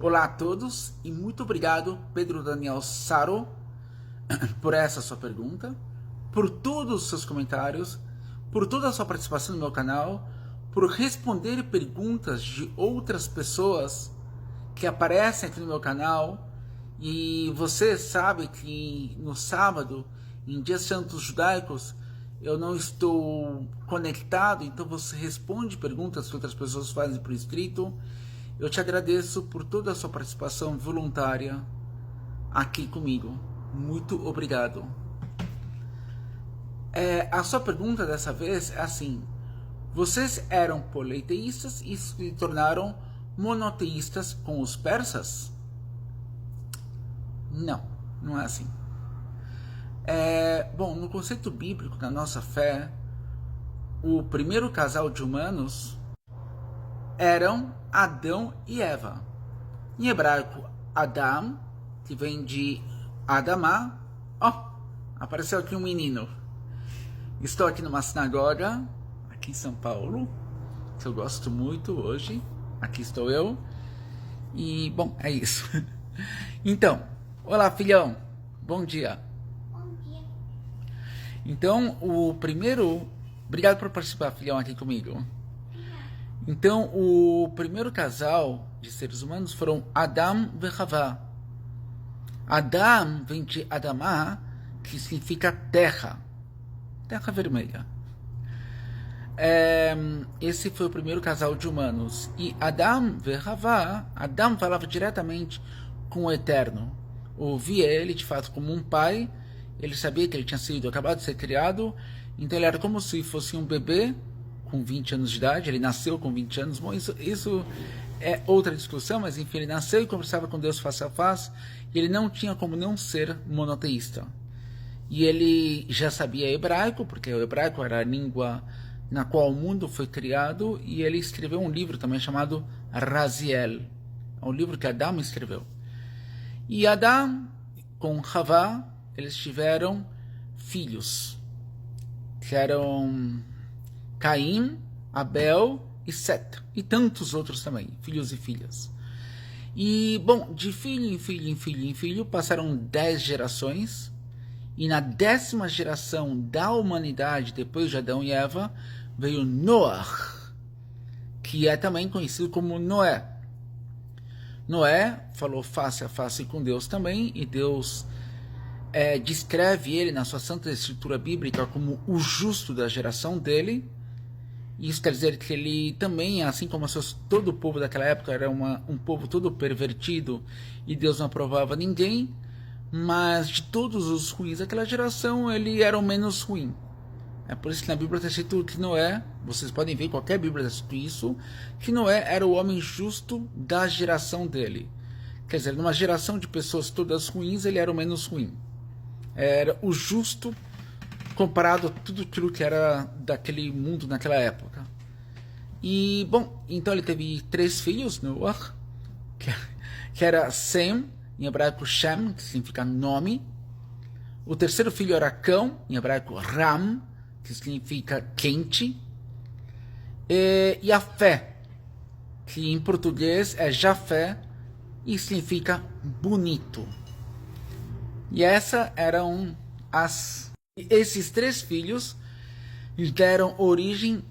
Olá a todos e muito obrigado, Pedro Daniel Saro, por essa sua pergunta, por todos os seus comentários, por toda a sua participação no meu canal, por responder perguntas de outras pessoas que aparecem aqui no meu canal. E você sabe que no sábado, em dias santos judaicos, eu não estou conectado, então você responde perguntas que outras pessoas fazem por escrito. Eu te agradeço por toda a sua participação voluntária aqui comigo. Muito obrigado. A sua pergunta dessa vez é assim: vocês eram politeístas e se tornaram monoteístas com os persas? Não, não é assim. Bom, no conceito bíblico da nossa fé, o primeiro casal de humanos eram Adão e Eva. Em hebraico, Adam, que vem de Adamá. Apareceu aqui um menino. Estou aqui numa sinagoga, aqui em São Paulo, que eu gosto muito hoje. Aqui estou eu. E, bom, é isso. Então, olá, filhão. Bom dia. Bom dia. Então, o primeiro... Obrigado por participar, filhão, aqui comigo. Então, o primeiro casal de seres humanos foram Adam e Havá. Adam vem de Adamá, que significa terra. Terra vermelha. Esse foi o primeiro casal de humanos. E Adam e Havá, Adam falava diretamente com o Eterno. Ouvia ele, de fato, como um pai. Ele sabia que ele tinha sido acabado de ser criado. Então, ele era como se fosse um bebê com 20 anos de idade. Ele nasceu com 20 anos. Bom, isso é outra discussão, mas enfim, ele nasceu e conversava com Deus face a face. E ele não tinha como não ser monoteísta. E ele já sabia hebraico, porque o hebraico era a língua na qual o mundo foi criado. E ele escreveu um livro também chamado Raziel. É um livro que Adão escreveu. E Adão com Havá, eles tiveram filhos, que eram Caim, Abel e Set, e tantos outros também, filhos e filhas. E, bom, de filho em filho, em filho em filho, passaram 10 gerações, e na 10ª geração da humanidade, depois de Adão e Eva, veio Noah, que é também conhecido como Noé. Noé falou face a face com Deus também, e Deus descreve ele na sua Santa Escritura Bíblica como o justo da geração dele. Isso quer dizer que ele também, assim como todo o povo daquela época, era um povo todo pervertido e Deus não aprovava ninguém, mas de todos os ruins daquela geração, ele era o menos ruim. É por isso que na Bíblia está escrito que Noé, vocês podem ver em qualquer Bíblia está escrito isso, que Noé era o homem justo da geração dele. Quer dizer, numa geração de pessoas todas ruins, ele era o menos ruim. Era o justo comparado a tudo aquilo que era daquele mundo naquela época. E, bom, então ele teve 3 filhos, Noah, que era Sem, em hebraico Shem, que significa nome. O terceiro filho era Cão, em hebraico Ram, que significa quente. E a Fé, que em português é Jafé, e significa bonito. E essas eram esses 3 filhos deram origem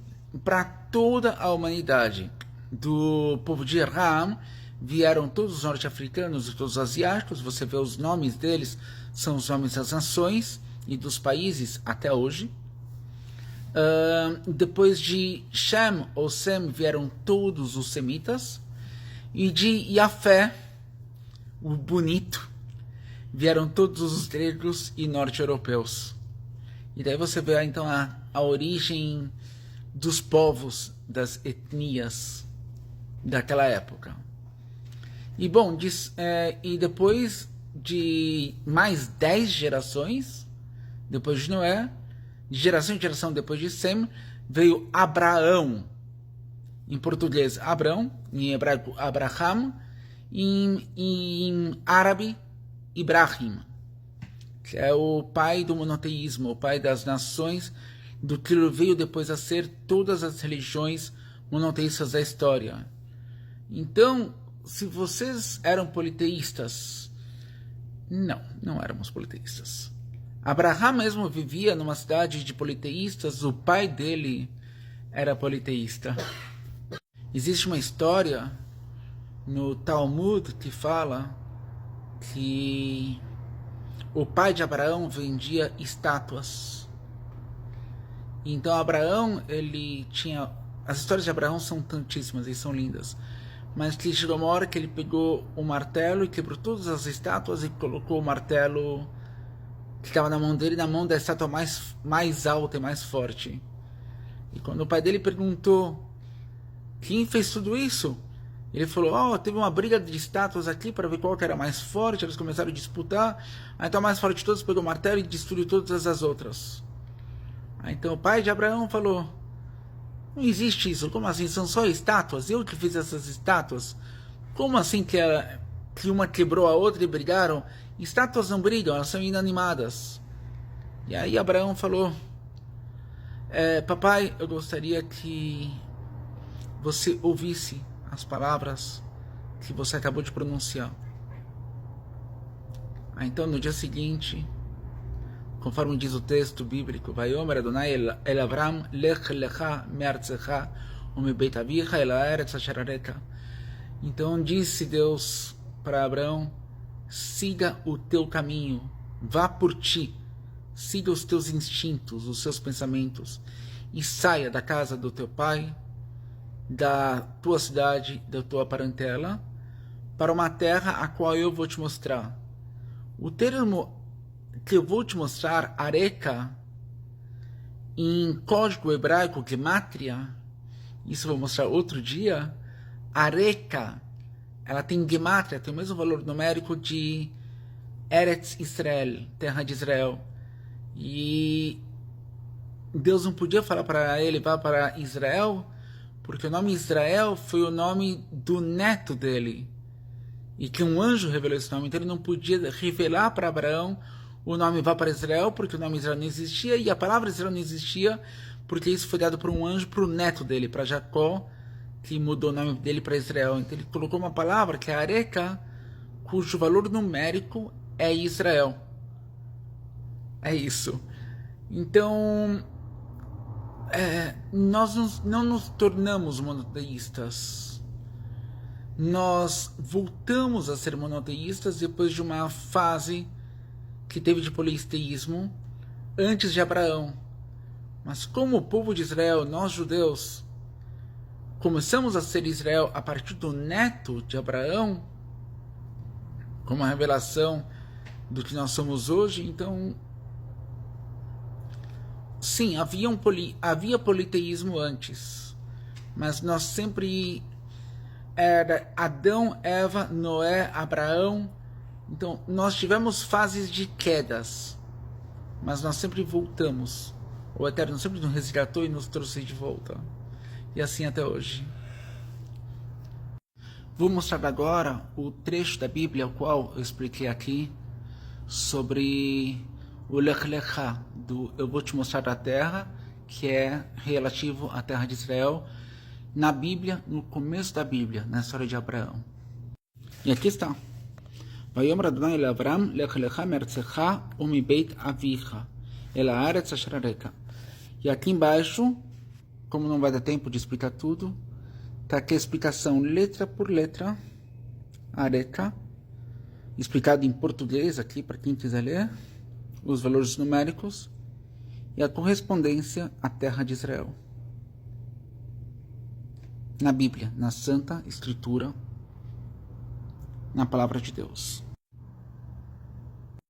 para toda a humanidade. Do povo de Ram vieram todos os norte-africanos e todos os asiáticos. Você vê os nomes deles, são os nomes das nações e dos países até hoje. Depois de Shem ou Sem vieram todos os semitas. E de Yafé, o bonito, vieram todos os gregos e norte-europeus. E daí você vê então a origem dos povos, das etnias daquela época. E bom, e depois de mais 10 gerações, depois de Noé, de geração em geração depois de Sem, veio Abraão. Em português, Abrão, em hebraico, Abraham, em árabe, Ibrahim, que é o pai do monoteísmo, o pai das nações, do que veio depois a ser todas as religiões monoteístas da história. Então, se vocês eram politeístas, não, não éramos politeístas. Abraham mesmo vivia numa cidade de politeístas, o pai dele era politeísta. Existe uma história no Talmud que fala que o pai de Abraão vendia estátuas. Então Abraão, ele tinha... As histórias de Abraão são tantíssimas e são lindas. Mas que chegou uma hora que ele pegou um martelo e quebrou todas as estátuas e colocou o martelo que estava na mão dele, na mão da estátua mais alta e mais forte. E quando o pai dele perguntou quem fez tudo isso, ele falou, teve uma briga de estátuas aqui para ver qual que era mais forte, eles começaram a disputar, aí então a mais forte de todos pegou o martelo e destruiu todas as outras. Aí então o pai de Abraão falou, não existe isso, como assim, são só estátuas, eu que fiz essas estátuas, como assim que uma quebrou a outra e brigaram? Estátuas não brigam, elas são inanimadas. E aí Abraão falou, papai, eu gostaria que você ouvisse as palavras que você acabou de pronunciar. Então no dia seguinte, conforme diz o texto bíblico, Vayomer Adonai el Avram, lech lecha me'artzecha umebeit avicha el haaretz asher areka. Então disse Deus para Abraão, siga o teu caminho, vá por ti, siga os teus instintos, os seus pensamentos, e saia da casa do teu pai, da tua cidade, da tua parentela, para uma terra a qual eu vou te mostrar. O termo que eu vou te mostrar, Areka, em código hebraico, Gematria, isso eu vou mostrar outro dia, Areka, ela tem Gematria, tem o mesmo valor numérico de Eretz Israel, terra de Israel. E Deus não podia falar para ele, vá para Israel, porque o nome Israel foi o nome do neto dele. E que um anjo revelou esse nome, então ele não podia revelar para Abraão o nome vá para Israel, porque o nome Israel não existia, e a palavra Israel não existia, porque isso foi dado por um anjo para o neto dele, para Jacó, que mudou o nome dele para Israel. Então ele colocou uma palavra que é Areka, cujo valor numérico é Israel. É isso. Então, nós não nos tornamos monoteístas. Nós voltamos a ser monoteístas depois de uma fase que teve de politeísmo antes de Abraão. Mas como o povo de Israel, nós judeus, começamos a ser Israel a partir do neto de Abraão, como a revelação do que nós somos hoje, então sim, havia politeísmo antes, mas nós sempre era Adão, Eva, Noé, Abraão. Então nós tivemos fases de quedas, mas nós sempre voltamos. O Eterno sempre nos resgatou e nos trouxe de volta. E assim até hoje. Vou mostrar agora o trecho da Bíblia, o qual eu expliquei aqui, sobre o Lech Lecha, do Eu Vou Te Mostrar a Terra, que é relativo à terra de Israel, na Bíblia, no começo da Bíblia, na história de Abraão. E aqui está. Vayomer Adonai el Avram, Lech Lecha me'artzecha umibeit avicha, el haaretz asher areka. E aqui embaixo, como não vai dar tempo de explicar tudo, está aqui a explicação letra por letra, Areka, explicado em português aqui para quem quiser ler, os valores numéricos e a correspondência à terra de Israel. Na Bíblia, na Santa Escritura, na Palavra de Deus.